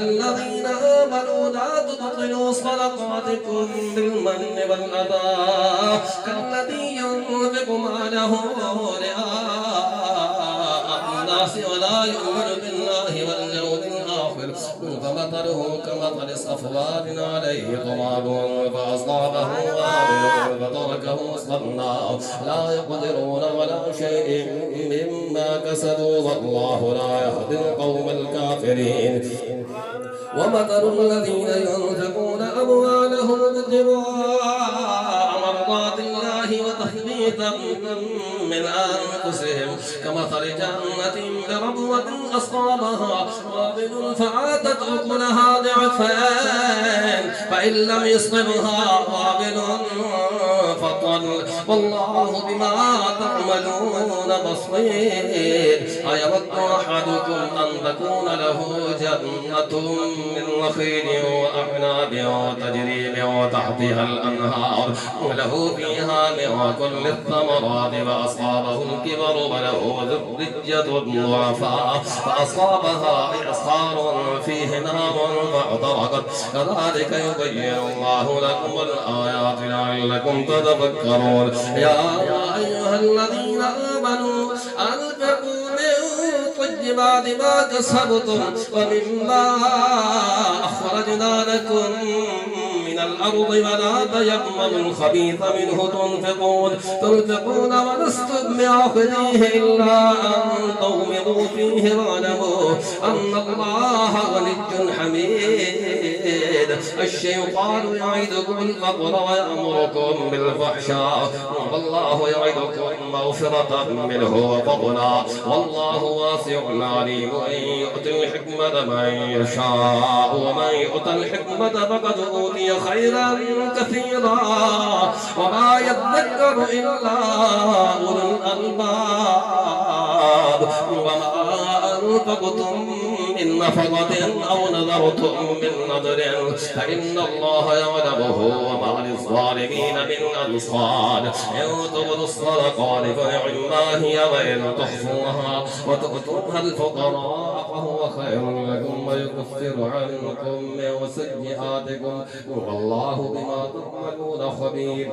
الذين آمنوا لا تبطلوا صدقاتكم بالمن والأذى كالذي ينفق ماله رئاء الناس ولا يؤمن بالله واليوم الآخر فمثله كمثل صفوان عليه تراب فأصابه وابل فتركه صلى لا يقدرون على شيء مما كسبوا والله لا يهدي القوم الكافرين. ومثل الذين ينفقون أموالهم ابتغاء مرضات الله وتثبيتا من أنفسهم كمثل جنة بربوة أصابها وابل فآتت أكلها ضعفين فإن لم يصبها وابل فطل والله بما تعملون بصير. أيود أحدكم أن تكون له جنة من نخيل وأعناب تجري من تحتها الأنهار وله فيها من كل الثمرات فأصابه الكبر وله ذرية ضعفاء فأصابها إعصار فيه نار فاحترقت كذلك يبين الله لكم الآيات لعلكم تتفكرون. يا أيها الذين آمنوا أنفقوا من طيبات ما كسبتم ومما أخرجنا لكم من الأرض ولا تيمموا الخبيث منه تنفقون ولستم بآخذيه إلا أن تغمضوا فيه واعلموا أن الله غني حميد. الشيطان يعدكم الفقر ويأمركم بالفحشاء والله يعدكم مغفرة منه وفضلا والله واسع عليم. أن يؤتي الحكمة من يشاء ومن يؤت الحكمة فقد أوتي خيرا كثيرا وما يذكر إلا أولو الألباب. وما أنفقتم من نفقة أو نذرتم من نذر فإن الله يعلمه وما للظالمين من أنصار. إن تبدوا الصدقات فنعما هي وإن تخفوها وتؤتوها الفقراء فهو خير لكم ويكفر عنكم من سيئاتكم والله بما تعملون خبير.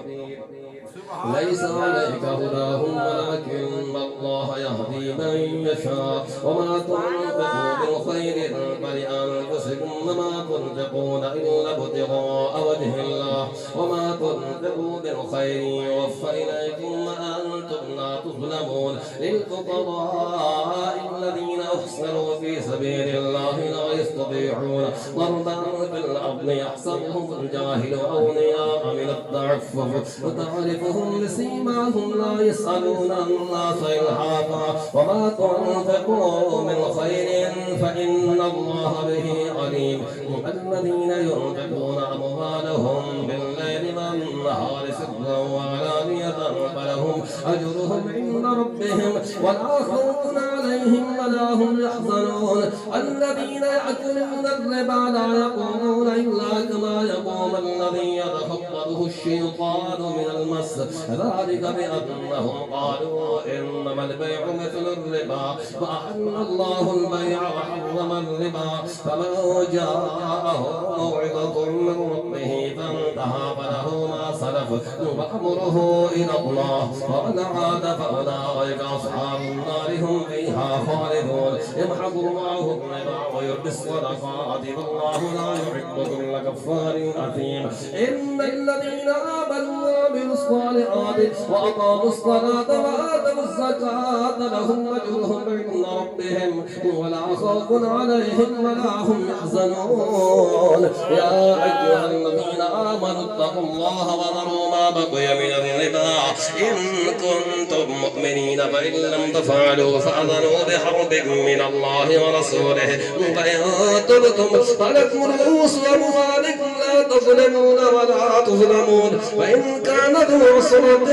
ليس عليك هداهم ولكن الله يهدي من يشاء وما تنفقوا من خير فلأنفسكم وما تنفقون إلا ابتغاء وجه الله وما تنفقوا من خير يوفى إليكم وأنتم لا تظلمون. للفقراء الذين أحسنوا في سبيل الله لا يستطيعون ضربا في الأرض يحسبهم الجاهل أغنياء من التعفف وتعرفهم بسيماهم لا يسألون الناس إلحافا وما تنفقوا من خير فإن الله به عليم. الذين ينفقون أموالهم بالليل والنهار سرا وعلانية فلهم أجرهم عند ربهم ولا خوف عليهم ولا هم يحزنون. الذين يأكلون الربا لا يقومون إلا كما يقوم الذي يتخبطه الشيطان من المس ذلك بأنهم قالوا إنما البيع مثل الربا وأحل الله البيع وحرم الربا. فمن جاءه موعظة من ربه فانتهى فله ما سلف وأمره إلى الله ومن عاد فأولئك أصحاب النار هم فيها خالدون. يمحق الله الربا ويربي الصدقات والله لا يحب كل كفار أثيم. إن الذين آمنوا وعملوا الصالحات وأقاموا الصلاة وآتوا الزكاة لهم أجرهم عند ربهم ولا خوف عليهم ولا هم يحزنون. يا أيها الذين آمنوا اتقوا الله وذروا ما بقي من الربا إن كنتم مؤمنين فإن لم تفعلوا فأذنوا بحرب من الله ورسوله فإن تبتم فلكم رؤوس أموالكم لا تظلمون ولا تظلمون. وإن كان ذو عسرة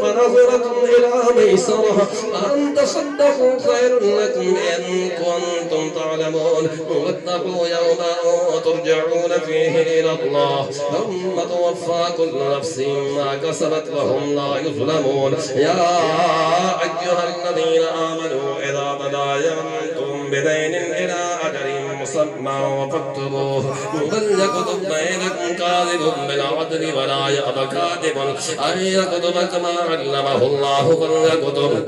فنظرة إلى ميسرة وأن تصدقوا خير لكم إن كنتم تعلمون. واتقوا يوما ترجعون فيه إلى الله ثم توفى كل نفس ما كسبت وهم لا يظلمون. يا أيها الذين آمنوا إذا تداينتم بدين إلى أجل مسمى فاكتبوه من يكتب بينكم كاذب بالعدل ولا يأبى كاتب أن يكتب كما علمه الله فليكتب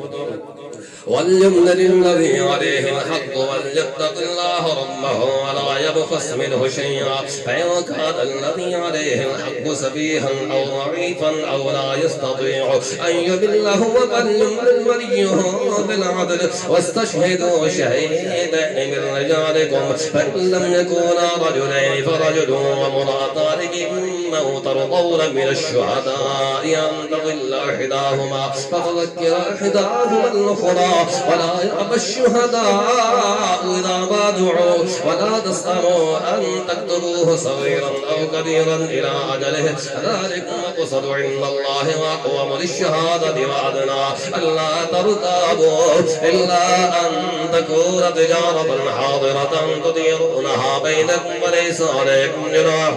وليمن الذي عليه الحق وليتق الله ربه ولا يبخس منه شيئا فإن كان الذي عليه الحق سفيها أو ضعيفا أو لا يستطيع أن يضله فليمن وليه بالعدل واستشهدوا شهيدين من رجالكم فإن لم يكونا رجلين فرجل وامرأتان ممن ترضون من الشهداء أن تضل إحداهما فتذكر إحداهما الأخرى ولا يأبى الشهداء إذا ما دعوا ولا تسأموا أن تكتبوه صغيرا أو كبيرا إلى أجله ذلكم أقسط عند الله وأقوم للشهادة وأدنى ألا ترتابوا إلا أن تكون تجارة حاضرة تديرونها بينكم وليس عليكم جناح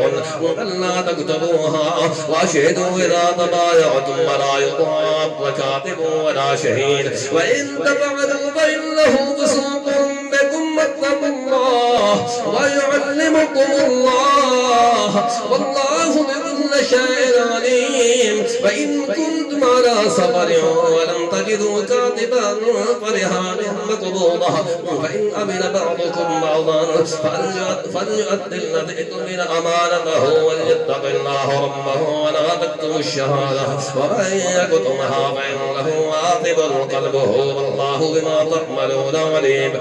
ألا تكتبوها وأشهدوا إذا تبايعتم ولا يضار كاتب ولا شهيد وإن تفعلوا فإنه فسوق بكم واتقوا الله ويعلمكم الله والله بكل شيء عليم فإن كنتم على سفر ولم تجدوا كاتبا فرهان مقبوضة فإن أمن بعضكم بعضا فليؤدي الذي اؤتمن أمانته وليتق الله ربه ولا تكتموا الشهادة ومن يكتمها فإنه آثم قلبه والله بما تعملون عليم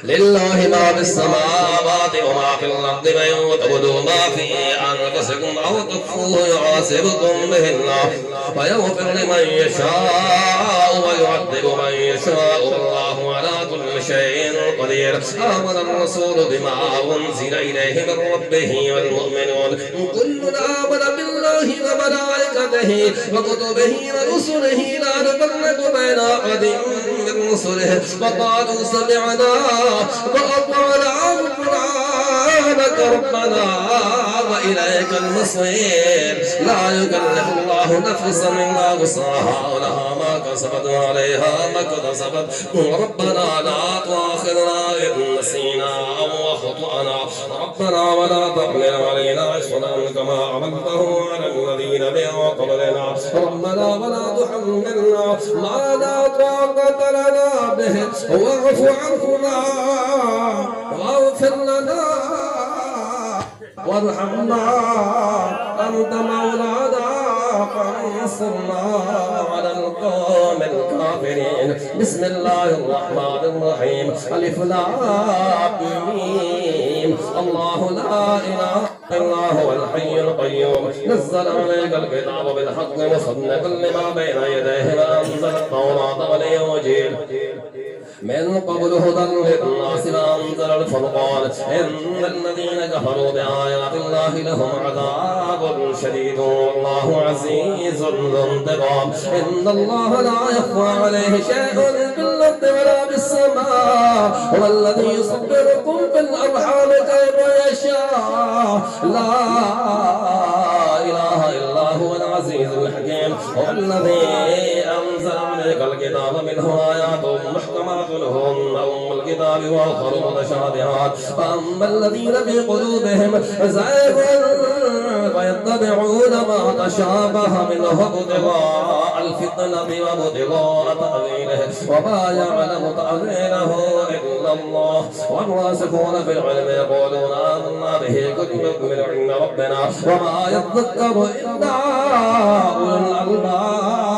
لله ما في السماوات وما في الأرض من تبدوا ما في أنفسكم أو تخفوه يحاسبكم به الله فيغفر لمن يشاء ويعذب من يشاء والله على كل شيء قدير آمن الرسول بما أنزل إليه من ربه والمؤمنون كل آمن بالله وملائكته وكتبه ورسله لا نفرق بين أحد من رسله وقالوا سمعنا وأطعنا غفرانك ربنا وإليك المصير لا يكلف الله نفسا إلا وسعها ولها ما كسبت وعليها ما اكتسبت ربنا لا تؤاخذنا إن نسينا أو أخطأنا ربنا ولا تحمل علينا إصرا كما عملته على الذين من قبلنا ربنا ولا تحملنا ما لا طاقة لنا به واعف عنا واغفر لنا وارحمنا أنت مولانا فانصرنا على القوم الكافرين بسم الله الرحمن الرحيم ألف لام ميم الله لا إله إلا هو الحي القيوم نزل عليك الكتاب بالحق مصدقا لما بين يديه وأنزل التوراة والإنجيل من قبل هدى للناس وأنزل الفرقان إن الذين كفروا بآيات الله لهم عذاب شديد والله عزيز ذو انتقام إن الله لا يخفى عليه شيء في الأرض ولا في السماء هو الذي يصبركم في الأرحام كيف يشاء لا إله إلا هو العزيز الحكيم هو الذي أنزل عليك الكتاب منه آيات محكمات هن أم الكتاب وآخر متشابهات فأما الذين في قلوبهم زيغ فيتبعون ما تشابه منه ابتغاء الفتنة وابتغاء تأويله وما يعلم تأويله إلا الله والراسخون في العلم يقولون آمنا به كل من عند ربنا وما يذكر إلا أولو الألباب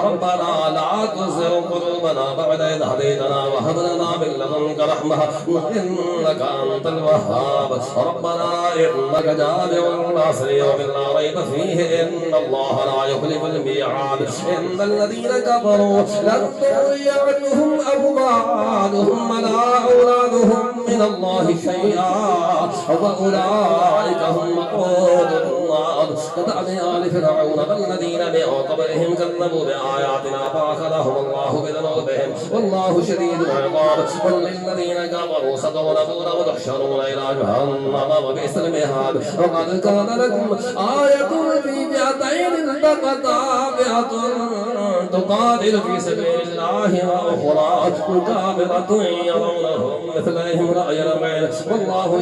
ربنا لا تزغ قلوبنا بعد إذ هديتنا وهب لنا من لدنك رحمة إنك أنت الوهاب ربنا إنك جامع الناس ليوم لا ريب فيه إن الله لا يخلف الميعاد إن الذين كفروا لن تغني عنهم أموالهم ولا أولادهم من الله شيئا وأولئك هم وقود النار والأغلال كدأب آل فرعون والذين من قبلهم كذبوا بآياتنا فأخذهم الله بذنوبهم والله شديد العقاب قل للذين كفروا ستغلبون وتحشرون إلى جهنم وبئس المهاد وقد كان لكم آية في فئتين التقتا فئة تقاتل في سبيل الله وأخرى مكابرة يرونهم مثلهم رأي العين والله